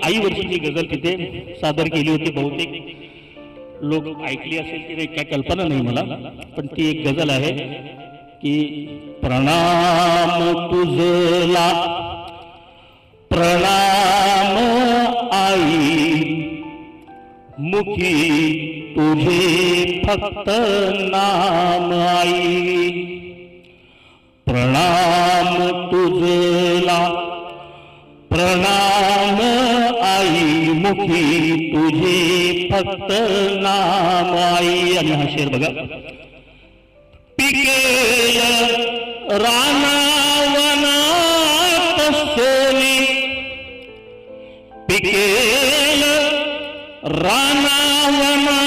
आईवरची जी गझल तिथे सादर केली होती, बहुतेक लोक ऐकली असेल की काय कल्पना नाही मला, पण ती एक गझल आहे की प्रणाम तुझला प्रणाम आई, मुखी तुझे फक्त नाम आई। प्रणाम तुझला प्रणाम आई, मुखी तुझे फक्त नाम आई। आणि हा शेर बघा, पिकेल रानावनात सोनी, पिकेल रानावनात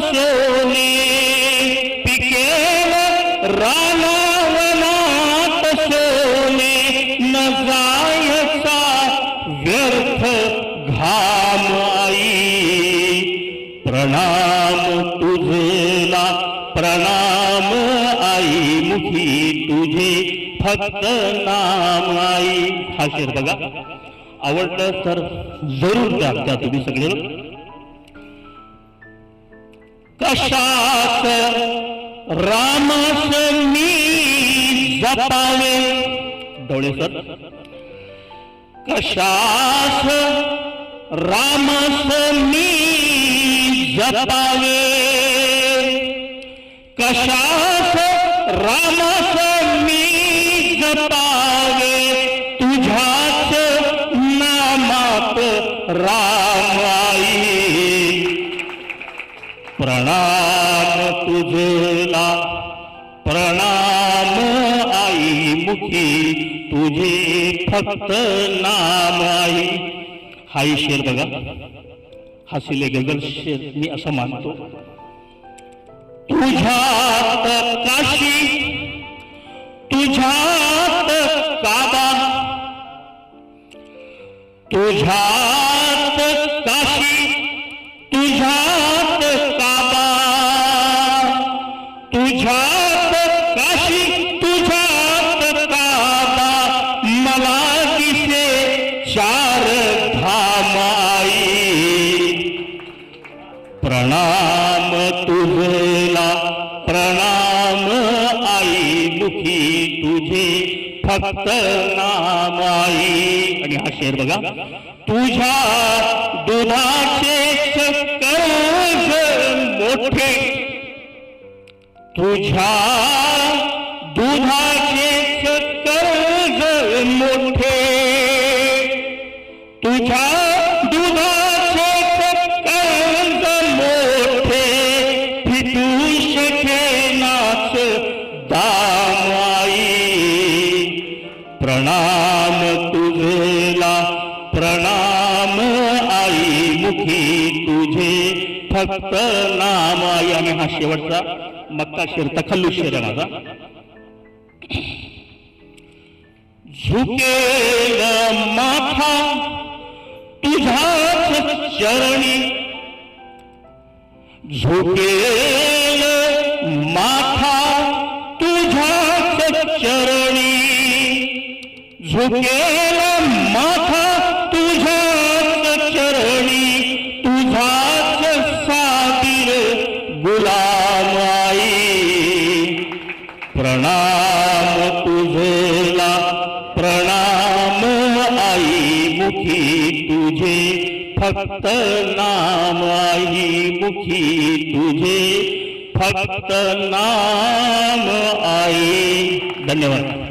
सोनी, पिकेल रानावनात सोनी, न जायचा व्यर्थ घाम आई। प्रणाम तुझला प्रणाम आई, मुखी तुझे फक्त नाम आई। हा शेर बघा, आवडलं तर जरूर द्या तुम्ही सगळे। कशात रामास मी जपावे, डोळे सर, कशास रामास मी जपावे, कशास रामास मी जपावे, तुझ्याच नामात राम आई। प्रणाम तुझला प्रणाम आई, मुखी तुझे फक्त नाम आई। हाही शेर बघा, हसिले गझल शेर मी असं मानतो। तुझ्यात काशी तुझ्यात काबा, तुझ्यात काशी तुझ्यात काबा, तुझ्यात काशी तुझ्यात काबा, मला दिसे चार धाम आई। प्रणाम तुझला प्रणाम आई, मुखी तुझे फक्त नाम आई। आणि हा शेर बघा, तुझ्या दुधाचे कर्ज मोठे, तुझ्या दुधाचे कर्ज मोठे, तुझ्या दुधाचे कर्ज मोठे, फिटू शकेनाच दाम आई। प्रणाम तुझला प्रणाम आई, मुखी तुझे फक्त नाम आई। आणि हा शेवटचा मक्का शेर, तखल्लुस शेर आहे माझा। झुकेल माथा तुझ्याच चरणी, झुकेल माथा तुझ्याच चरणी, झुकेल माथा तुझ्याच चरणी, तुझाच साबीर गुलाम आई। प्रणाम तुझला प्रणाम आई, मुखी तुझे फक्त नाम आई, मुखी तुझे फक्त नाम आई। धन्यवाद।